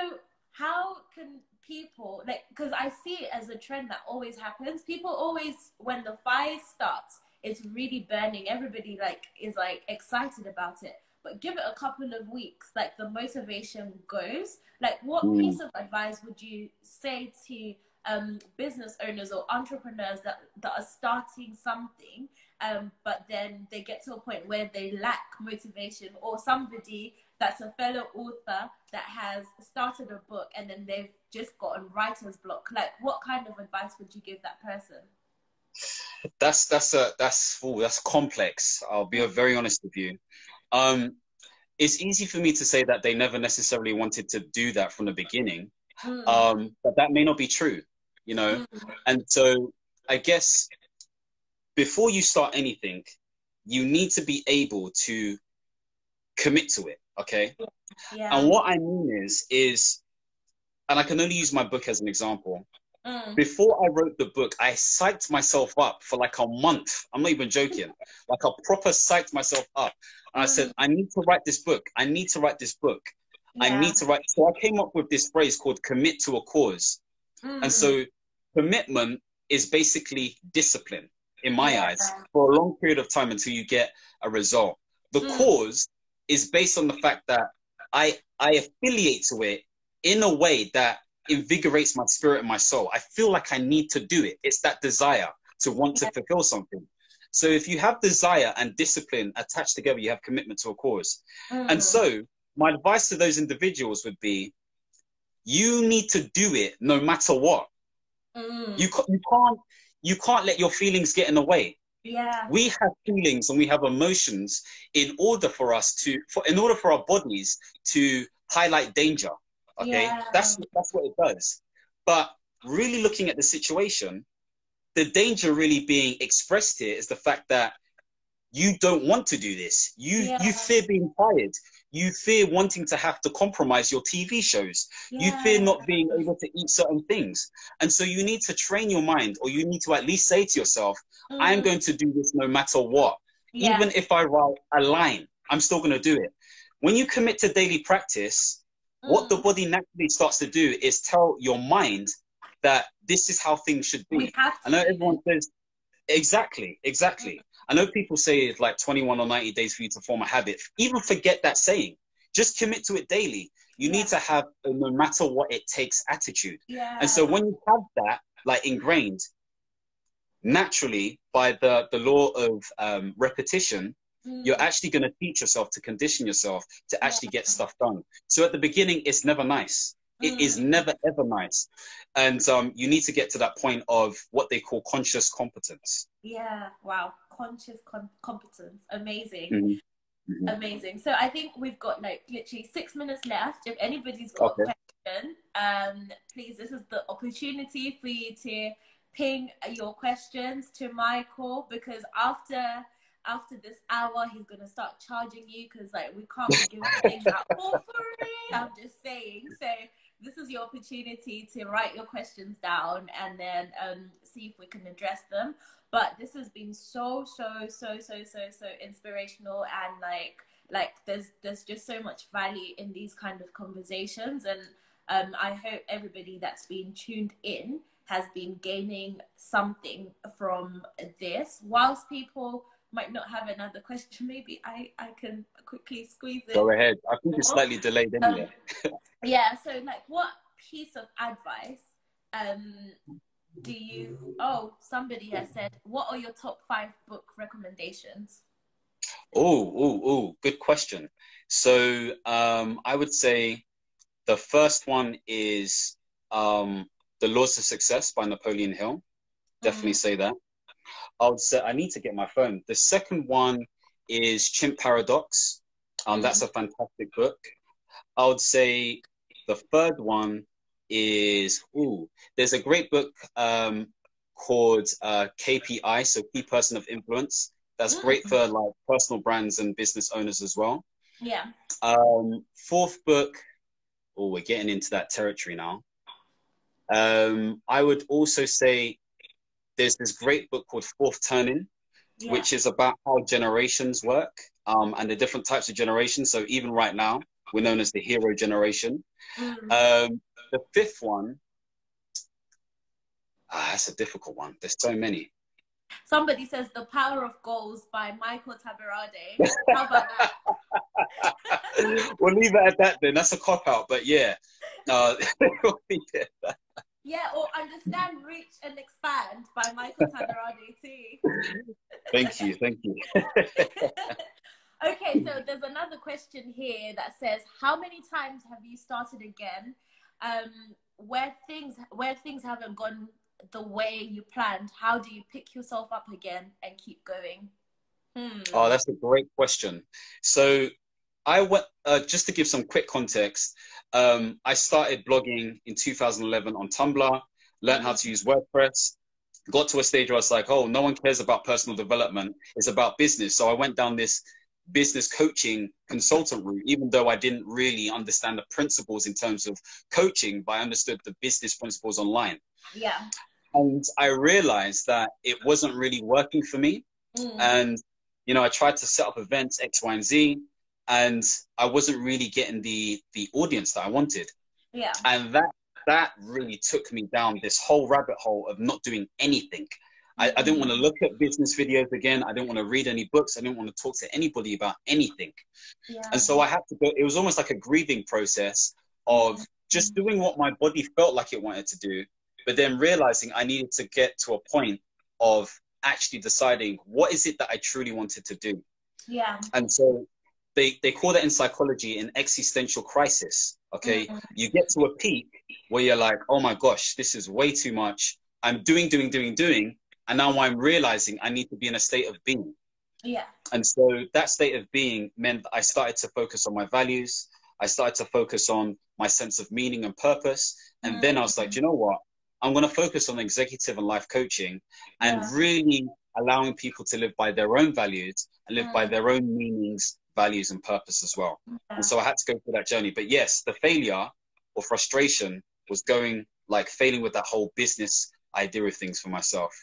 how can people, like, because I see it as a trend that always happens. People always, when the fire starts, it's really burning. Everybody is excited about it. But give it a couple of weeks, like the motivation goes. Like, what piece of advice would you say to business owners or entrepreneurs that are starting something, but then they get to a point where they lack motivation, or somebody that's a fellow author that has started a book and then they've just gotten writer's block? Like, what kind of advice would you give that person? That's complex. I'll be very honest with you. It's easy for me to say that they never necessarily wanted to do that from the beginning, but that may not be true, you know. And so I guess before you start anything, you need to be able to commit to it, okay? And what I mean is, and I can only use my book as an example. Before I wrote the book, I psyched myself up for like a month. I'm not even joking. Like, a proper psyched myself up. And I said, I need to write this book. I need to write this book. I need to write. So I came up with this phrase called commit to a cause. And so commitment is basically discipline in my eyes for a long period of time until you get a result. The cause is based on the fact that I affiliate to it in a way that invigorates my spirit and my soul. I feel like I need to do it. It's that desire to want to fulfill something. So if you have desire and discipline attached together, you have commitment to a cause. And so my advice to those individuals would be, you need to do it no matter what. You can't let your feelings get in the way. We have feelings and we have emotions in order for our bodies to highlight danger. Okay, that's what it does. But really looking at the situation, the danger really being expressed here is the fact that you don't want to do this. You fear being tired. You fear wanting to have to compromise your TV shows. You fear Yeah. not being able to eat certain things. And so you need to train your mind, or you need to at least say to yourself, I'm going to do this no matter what. Yeah. Even if I write a line, I'm still going to do it. When you commit to daily practice, what the body naturally starts to do is tell your mind that this is how things should We be. have I to know do everyone says, exactly. I know people say it's like 21 or 90 days for you to form a habit. Even forget that saying. Just commit to it daily. You need to have a no matter what it takes attitude. Yeah. And so when you have that, like ingrained, naturally, by the law of repetition, you're actually going to teach yourself to condition yourself to actually get stuff done. So at the beginning, it's never nice. It is never, ever nice. And you need to get to that point of what they call conscious competence. Yeah. Wow. Conscious competence. Amazing. Mm-hmm. Amazing. So I think we've got like literally 6 minutes left. If anybody's got a question, please, this is the opportunity for you to ping your questions to Michael, because after this hour he's gonna start charging you, because like we can't be giving things out for free. I'm just saying. So this is your opportunity to write your questions down and then see if we can address them. But this has been so inspirational, and like there's just so much value in these kind of conversations, and I hope everybody that's been tuned in has been gaining something from this. Whilst people might not have another question, maybe I can quickly squeeze it. Go ahead. I think it's slightly delayed anyway. Yeah, so like what piece of advice do you, somebody has said, what are your top 5 book recommendations? Good question. So I would say the first one is The Laws of Success by Napoleon Hill. Definitely say that. I would say, I need to get my phone. The second one is Chimp Paradox. That's a fantastic book. I would say the third one is, there's a great book called KPI, so Key Person of Influence. That's great for like personal brands and business owners as well. Yeah. Fourth book, we're getting into that territory now. I would also say there's this great book called Fourth Turning, which is about how generations work and the different types of generations. So even right now, we're known as the hero generation. The fifth one, that's a difficult one. There's so many. Somebody says The Power of Goals by Michael Tabirade. How about that? We'll leave it at that then. That's a cop-out, but yeah. Yeah, or Understand, Reach and Expand by Michael Tabirade too. Thank you. Okay, so there's another question here that says, how many times have you started again where things haven't gone the way you planned? How do you pick yourself up again and keep going? Oh, that's a great question. So I went, just to give some quick context, I started blogging in 2011 on Tumblr, learned how to use WordPress, got to a stage where I was like, oh, no one cares about personal development. It's about business. So I went down this business coaching consultant route, even though I didn't really understand the principles in terms of coaching, but I understood the business principles online. Yeah. And I realized that it wasn't really working for me. And, you know, I tried to set up events, X, Y, and Z, and I wasn't really getting the audience that I wanted. Yeah. And that really took me down this whole rabbit hole of not doing anything. I didn't want to look at business videos again. I didn't want to read any books. I didn't want to talk to anybody about anything. Yeah. And so I had to go, it was almost like a grieving process of just doing what my body felt like it wanted to do, but then realizing I needed to get to a point of actually deciding what is it that I truly wanted to do. Yeah. And so they call that in psychology an existential crisis. Okay. You get to a peak where you're like, oh my gosh, this is way too much. I'm doing. And now I'm realizing I need to be in a state of being. Yeah. And so that state of being meant that I started to focus on my values. I started to focus on my sense of meaning and purpose. And then I was like, you know what? I'm going to focus on executive and life coaching and really allowing people to live by their own values and live by their own meanings, values and purpose as well. Yeah. And so I had to go through that journey. But yes, the failure or frustration was failing with that whole business idea of things for myself.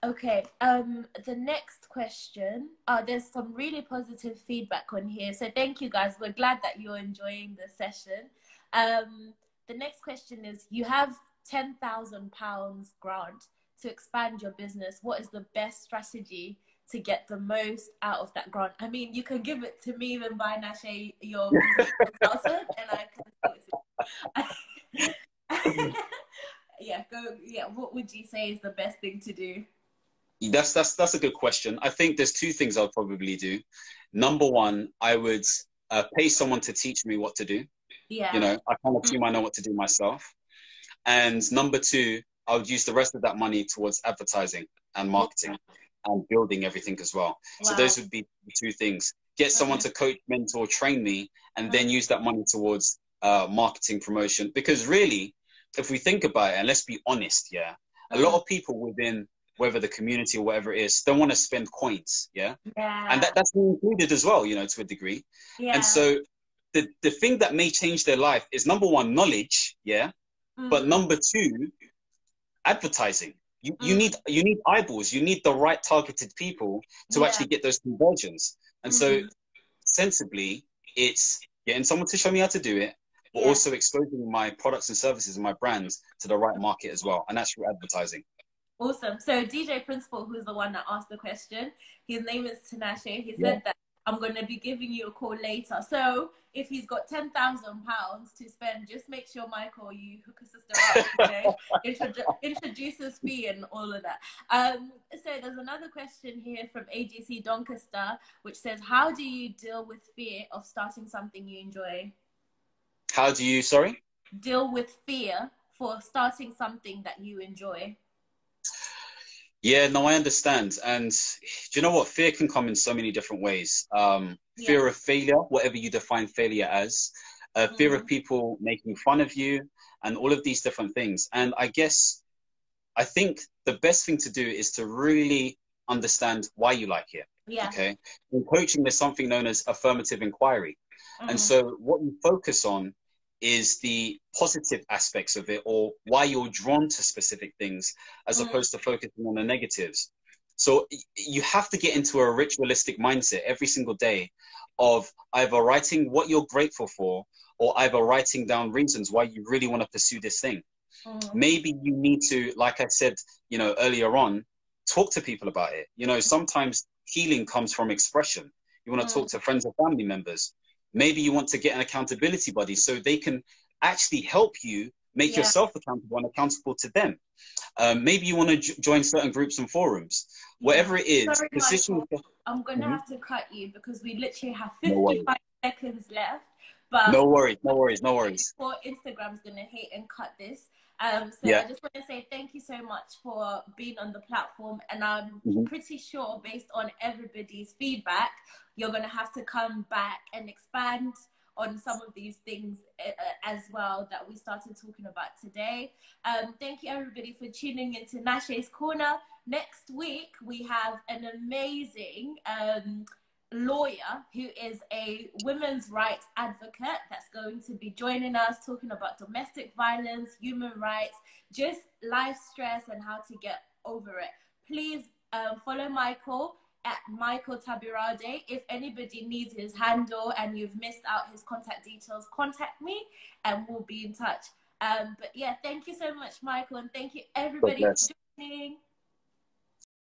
Okay, the next question, there's some really positive feedback on here. So thank you guys. We're glad that you're enjoying the session. The next question is, you have £10,000 grant to expand your business. What is the best strategy to get the most out of that grant? I mean, you can give it to me even by Nashe, your business consultant, and I can do it. Yeah, what would you say is the best thing to do? That's a good question. I think there's two things I'll probably do. Number one, I would pay someone to teach me what to do. Yeah. You know, I can't assume I know what to do myself. And number two, I would use the rest of that money towards advertising and marketing and building everything as well. Wow. So those would be the two things. Get someone to coach, mentor, train me, and then use that money towards marketing, promotion. Because really, if we think about it, and let's be honest, a lot of people within, whether the community or whatever it is, don't want to spend coins, and that's included as well, you know, to a degree. And so the thing that may change their life is, number one, knowledge, but number two, advertising. You need eyeballs. You need the right targeted people to actually get those conversions. And so sensibly, it's getting someone to show me how to do it, but also exposing my products and services and my brands to the right market as well, and that's through advertising. Awesome. So DJ Principal, who's the one that asked the question, his name is Nashe. He said that I'm going to be giving you a call later. So if he's got £10,000 to spend, just make sure, Michael, you hook a sister up, introduce his fee and all of that. So there's another question here from AGC Doncaster, which says, how do you deal with fear of starting something you enjoy? How do you, sorry? Deal with fear for starting something that you enjoy. Yeah, no, I understand. And do you know what? Fear can come in so many different ways. Fear of failure, whatever you define failure as, fear of people making fun of you, and all of these different things. And I think the best thing to do is to really understand why you like it. Okay. In coaching, there's something known as affirmative inquiry. And so what you focus on is the positive aspects of it, or why you're drawn to specific things, as opposed to focusing on the negatives. So you have to get into a ritualistic mindset every single day of either writing what you're grateful for, or either writing down reasons why you really want to pursue this thing. Maybe you need to, like I said, you know, earlier on, talk to people about it. You know, sometimes healing comes from expression. You want to talk to friends or family members. Maybe you want to get an accountability buddy so they can actually help you make yourself accountable and accountable to them. Maybe you want to join certain groups and forums. Whatever it is, sorry, Michael, I'm going to have to cut you because we literally have 55 seconds left. But no worries. For Instagram's going to hate and cut this. I just want to say thank you so much for being on the platform. And I'm pretty sure, based on everybody's feedback, you're going to have to come back and expand on some of these things as well that we started talking about today. Thank you, everybody, for tuning into Nashe's Corner. Next week, we have an amazing lawyer who is a women's rights advocate that's going to be joining us, talking about domestic violence, human rights, just life stress and how to get over it. Please follow Michael at Michael Tabirade. If anybody needs his handle and you've missed out his contact details, contact me and we'll be in touch. But yeah, thank you so much, Michael, and thank you everybody for joining.